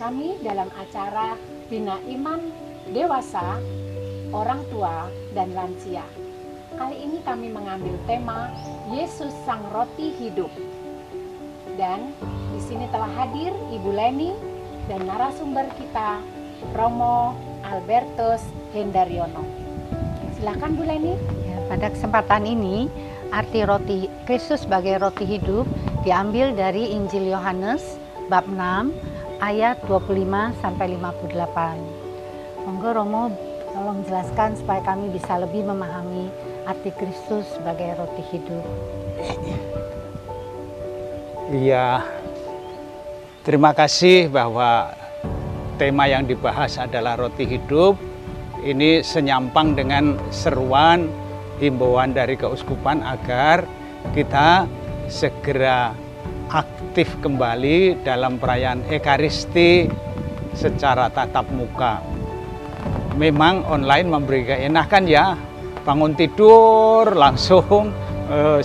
kami dalam acara Bina Iman Dewasa, Orang Tua, dan Lansia. Kali ini kami mengambil tema Yesus Sang Roti Hidup. Dan di sini telah hadir Ibu Leni dan narasumber kita, Romo Albertus Hendaryono. Silakan Bu Leni. Ya, pada kesempatan ini, arti roti Kristus sebagai roti hidup diambil dari Injil Yohanes bab 6 ayat 25 sampai 58. Monggo Romo tolong jelaskan supaya kami bisa lebih memahami arti Kristus sebagai roti hidup. Iya, terima kasih bahwa tema yang dibahas adalah roti hidup. Ini senyampang dengan seruan himbauan dari Keuskupan agar kita segera aktif kembali dalam perayaan Ekaristi secara tatap muka. Memang online memberi keenakan ya, bangun tidur langsung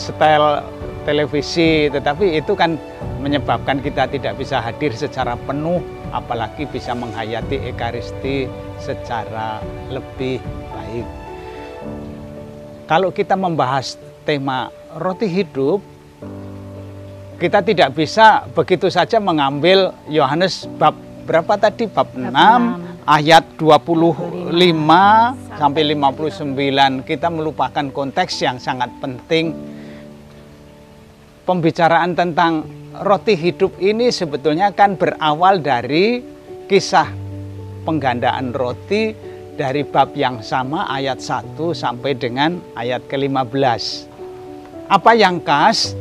setel televisi, tetapi itu kan menyebabkan kita tidak bisa hadir secara penuh, apalagi bisa menghayati Ekaristi secara lebih baik. Kalau kita membahas tema roti hidup, kita tidak bisa begitu saja mengambil Yohanes bab berapa tadi? Bab 6 ayat 25 sampai 59. Kita melupakan konteks yang sangat penting. Pembicaraan tentang roti hidup ini sebetulnya kan berawal dari kisah penggandaan roti dari bab yang sama ayat 1 sampai dengan ayat ke-15. Apa yang khas?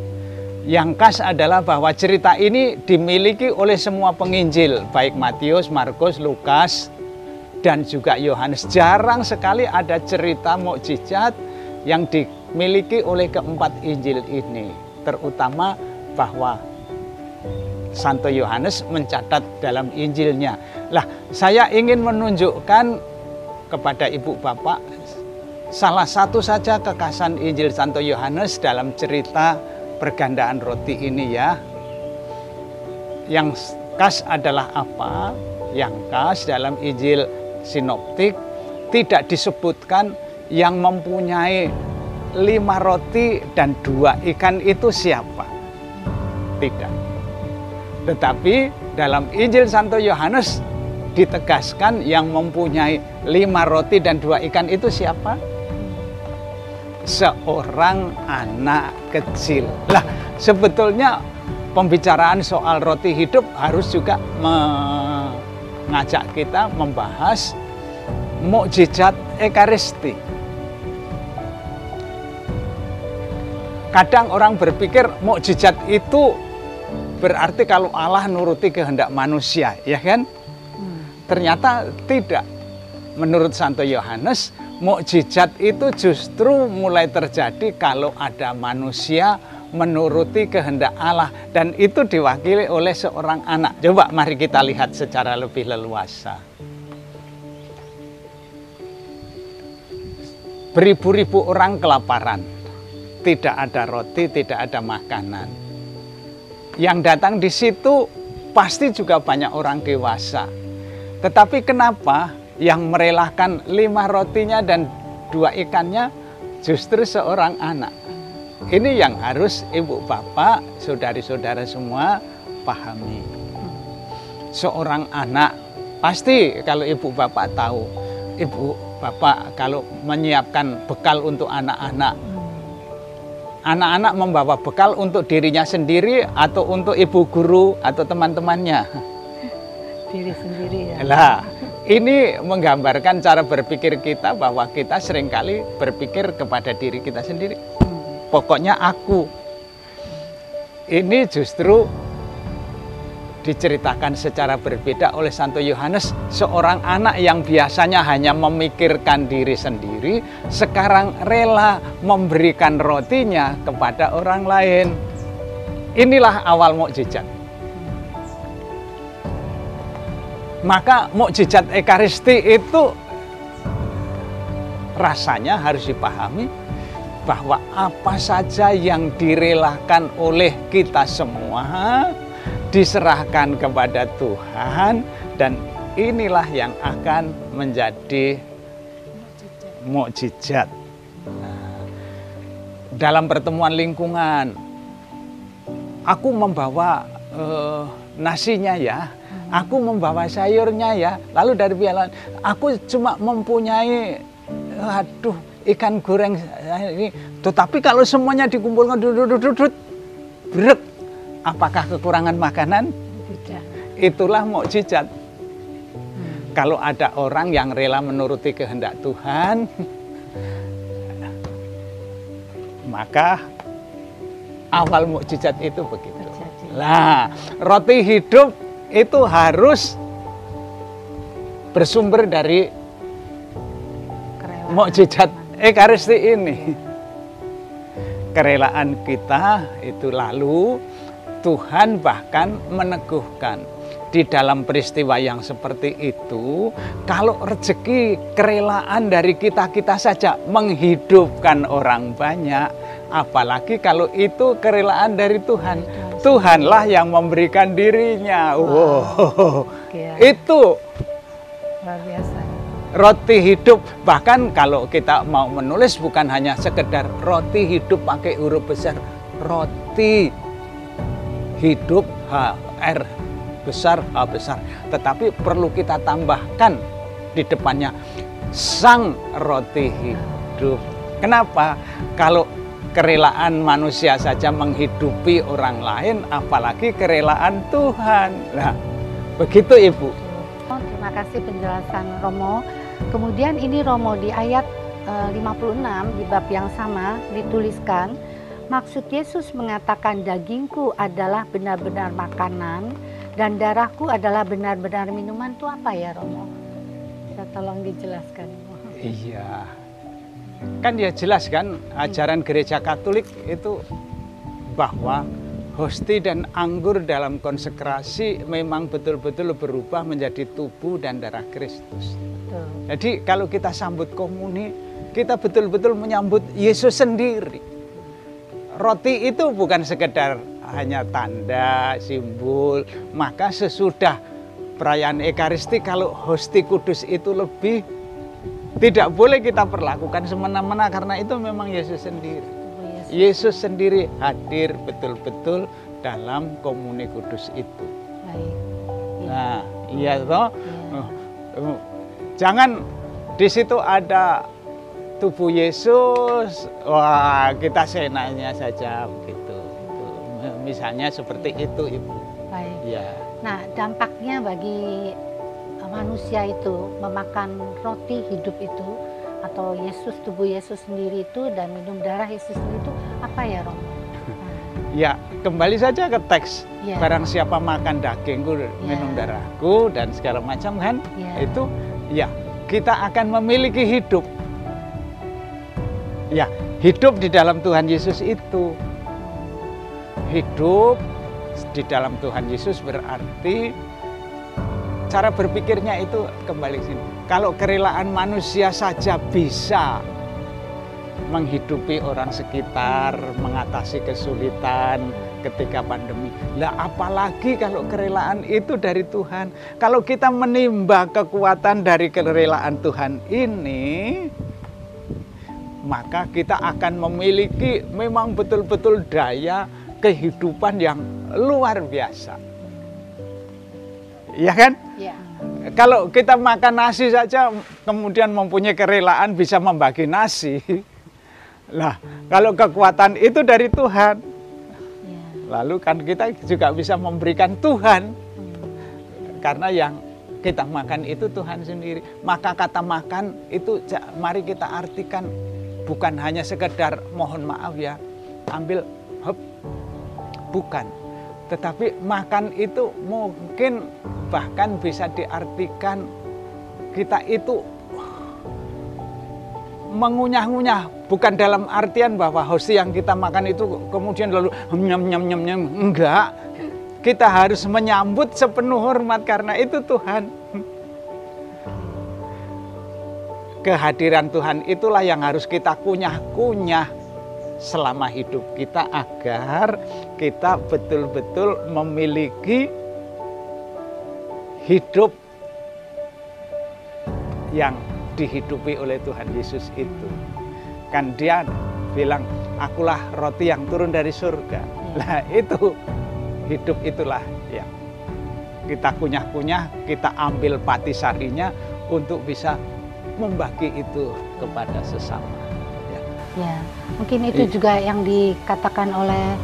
Yang khas adalah bahwa cerita ini dimiliki oleh semua penginjil, baik Matius, Markus, Lukas, dan juga Yohanes. Jarang sekali ada cerita mukjizat yang dimiliki oleh keempat Injil ini. Terutama bahwa Santo Yohanes mencatat dalam Injilnya. Lah, saya ingin menunjukkan kepada Ibu Bapak salah satu saja kekhasan Injil Santo Yohanes dalam cerita pergandaan roti ini ya. Yang khas adalah apa? Yang khas dalam Injil Sinoptik tidak disebutkan yang mempunyai 5 roti dan 2 ikan itu siapa. Tidak. Tetapi dalam Injil Santo Yohanes ditegaskan yang mempunyai 5 roti dan 2 ikan itu siapa? Seorang anak kecil. Lah, sebetulnya pembicaraan soal roti hidup harus juga mengajak kita membahas mukjizat Ekaristi. Kadang orang berpikir mukjizat itu berarti kalau Allah nuruti kehendak manusia, ya kan? Ternyata tidak. Menurut Santo Yohanes, mukjizat itu justru mulai terjadi kalau ada manusia menuruti kehendak Allah, dan itu diwakili oleh seorang anak. Coba mari kita lihat secara lebih leluasa. Beribu-ribu orang kelaparan, tidak ada roti, tidak ada makanan. Yang datang di situ pasti juga banyak orang dewasa. Tetapi kenapa yang merelakan 5 rotinya dan 2 ikannya justru seorang anak? Ini yang harus Ibu Bapak, saudari-saudara semua pahami. Seorang anak, pasti kalau Ibu Bapak tahu, Ibu Bapak kalau menyiapkan bekal untuk anak-anak, anak-anak membawa bekal untuk dirinya sendiri atau untuk ibu guru atau teman-temannya? Diri sendiri ya. Lah, ini menggambarkan cara berpikir kita bahwa kita seringkali berpikir kepada diri kita sendiri. Pokoknya aku. Ini justru diceritakan secara berbeda oleh Santo Yohanes. Seorang anak yang biasanya hanya memikirkan diri sendiri, sekarang rela memberikan rotinya kepada orang lain. Inilah awal mukjizat. Maka mukjizat Ekaristi itu rasanya harus dipahami bahwa apa saja yang direlakan oleh kita semua diserahkan kepada Tuhan Dan inilah yang akan menjadi mukjizat. Nah, dalam pertemuan lingkungan, aku membawa nasinya ya, aku membawa sayurnya ya, lalu dari pihak lain, aku cuma mempunyai ikan goreng ini, tetapi kalau semuanya dikumpulkan brek, apakah kekurangan makanan? Tidak. Itulah mukjizat. Kalau ada orang yang rela menuruti kehendak Tuhan, maka awal mukjizat itu begitu. Nah, roti hidup itu harus bersumber dari mukjizat Ekaristi ini. Kerelaan kita itu, lalu Tuhan bahkan meneguhkan di dalam peristiwa yang seperti itu, kalau rezeki kerelaan dari kita-kita saja menghidupkan orang banyak, apalagi kalau itu kerelaan dari Tuhan. Tuhanlah yang memberikan dirinya. Wow. Itu luar biasa. Roti hidup. Bahkan kalau kita mau menulis, bukan hanya sekedar roti hidup pakai huruf besar, roti hidup R besar, H besar, tetapi perlu kita tambahkan di depannya sang roti hidup. Kenapa? Kalau kerelaan manusia saja menghidupi orang lain, apalagi kerelaan Tuhan. Nah, begitu Ibu. Terima kasih penjelasan Romo. Kemudian ini Romo di ayat 56 di bab yang sama dituliskan, maksud Yesus mengatakan dagingku adalah benar-benar makanan dan darahku adalah benar-benar minuman, itu apa ya Romo? Bisa tolong dijelaskan. Iya. Kan ya jelas kan, ajaran gereja Katolik itu bahwa hosti dan anggur dalam konsekrasi memang betul-betul berubah menjadi tubuh dan darah Kristus. Betul. Jadi kalau kita sambut komuni, kita betul-betul menyambut Yesus sendiri. Roti itu bukan sekedar hanya tanda, simbol. Maka sesudah perayaan Ekaristi, kalau hosti kudus itu lebih, tidak boleh kita perlakukan semena-mena, karena itu memang Yesus sendiri. Yesus sendiri hadir betul-betul dalam komuni kudus itu. Baik. Nah, iya toh. Jangan di situ ada tubuh Yesus, wah kita seenaknya saja begitu. Misalnya seperti itu, Ibu. Baik. Ya. Nah, dampaknya bagi manusia itu memakan roti hidup itu, atau Yesus, tubuh Yesus sendiri itu, dan minum darah Yesus sendiri itu apa ya Romo? Ya, kembali saja ke teks. Ya. Barang siapa makan dagingku, minum darahku, dan segala macam kan, itu ya kita akan memiliki hidup. Ya, hidup di dalam Tuhan Yesus itu. Hidup di dalam Tuhan Yesus berarti cara berpikirnya itu kembali ke sini. Kalau kerelaan manusia saja bisa menghidupi orang sekitar, mengatasi kesulitan ketika pandemi. Lah apalagi kalau kerelaan itu dari Tuhan. Kalau kita menimba kekuatan dari kerelaan Tuhan ini, maka kita akan memiliki memang betul-betul daya kehidupan yang luar biasa. Iya kan? Ya. Kalau kita makan nasi saja, kemudian mempunyai kerelaan bisa membagi nasi. Nah, kalau kekuatan itu dari Tuhan, lalu kan kita juga bisa memberikan Tuhan. Karena yang kita makan itu Tuhan sendiri. Maka kata makan itu mari kita artikan bukan hanya sekedar mohon maaf ya, ambil hop, bukan. Tetapi makan itu mungkin bahkan bisa diartikan kita itu mengunyah-ngunyah, bukan dalam artian bahwa hosti yang kita makan itu kemudian lalu nyam-nyam-nyam, enggak. Kita harus menyambut sepenuh hormat karena itu Tuhan. Kehadiran Tuhan itulah yang harus kita kunyah-kunyah selama hidup kita agar kita betul-betul memiliki hidup yang dihidupi oleh Tuhan Yesus itu. Kan dia bilang, akulah roti yang turun dari surga. Nah itu, hidup itulah yang kita kunyah-kunyah, kita ambil patisarinya untuk bisa membagi itu kepada sesama. Ya, mungkin itu juga yang dikatakan oleh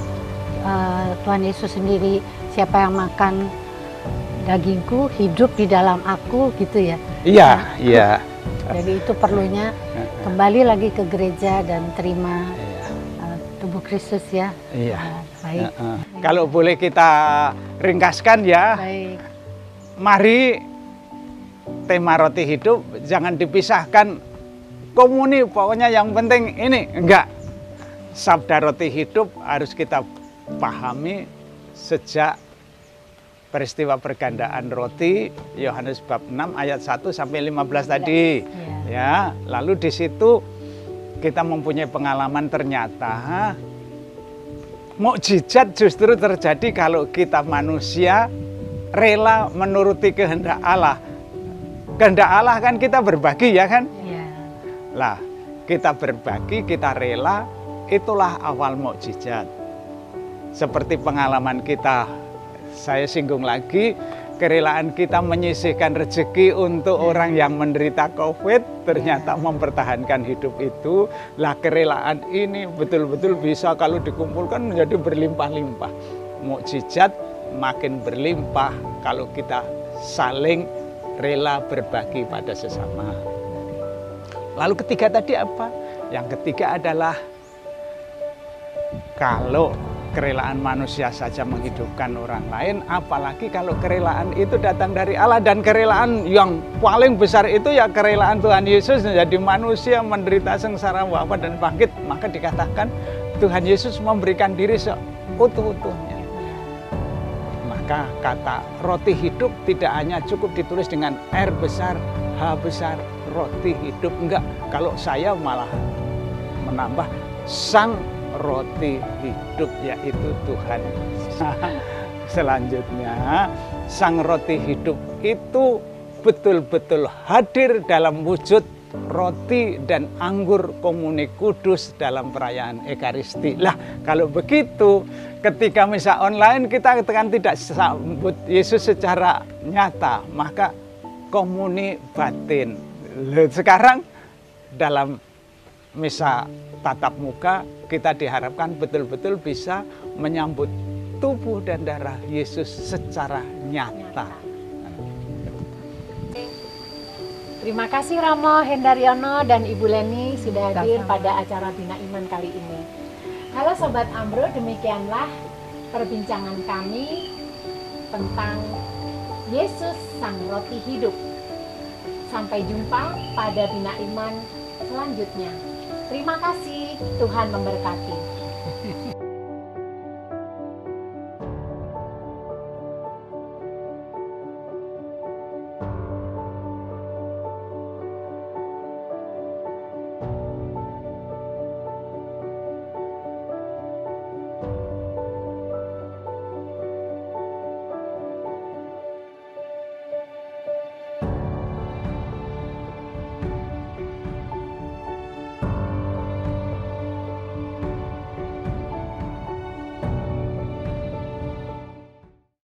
Tuhan Yesus sendiri, siapa yang makan dagingku hidup di dalam aku, gitu ya. Iya, iya. Jadi itu perlunya kembali lagi ke gereja dan terima tubuh Kristus ya. Iya. Baik. Kalau boleh kita ringkaskan ya. Baik. Mari tema roti hidup jangan dipisahkan komuni, pokoknya yang penting ini, enggak. Sabda roti hidup harus kita pahami sejak peristiwa pergandaan roti Yohanes bab 6 ayat 1 sampai 15 tadi. Ya, lalu di situ kita mempunyai pengalaman ternyata mukjizat justru terjadi kalau kita manusia rela menuruti kehendak Allah. Kehendak Allah kan kita berbagi ya kan? Ya. Lah, kita berbagi, kita rela, itulah awal mukjizat. Seperti pengalaman kita, saya singgung lagi, kerelaan kita menyisihkan rezeki untuk orang yang menderita COVID, ternyata mempertahankan hidup itu. Lah kerelaan ini betul-betul bisa kalau dikumpulkan menjadi berlimpah-limpah. Mukjizat makin berlimpah kalau kita saling rela berbagi pada sesama. Lalu ketiga tadi apa? Yang ketiga adalah kalau kerelaan manusia saja menghidupkan orang lain, apalagi kalau kerelaan itu datang dari Allah. Dan kerelaan yang paling besar itu ya kerelaan Tuhan Yesus menjadi manusia, menderita sengsara, wafat dan bangkit. Maka dikatakan Tuhan Yesus memberikan diri seutuh-utuhnya. Maka kata roti hidup tidak hanya cukup ditulis dengan R besar, H besar, roti hidup. Enggak, kalau saya malah menambah sang roti hidup, yaitu Tuhan. Selanjutnya, sang roti hidup itu betul-betul hadir dalam wujud roti dan anggur komuni kudus dalam perayaan Ekaristi. Lah, kalau begitu, ketika misa online kita kan tidak sambut Yesus secara nyata, maka komuni batin. Sekarang dalam misa tatap muka kita diharapkan betul-betul bisa menyambut tubuh dan darah Yesus secara nyata. Terima kasih Romo Hendaryono dan Ibu Leni sudah hadir pada acara Bina Iman kali ini. Halo Sobat Ambro, demikianlah perbincangan kami tentang Yesus Sang Roti Hidup. Sampai jumpa pada Bina Iman selanjutnya. Terima kasih, Tuhan memberkati.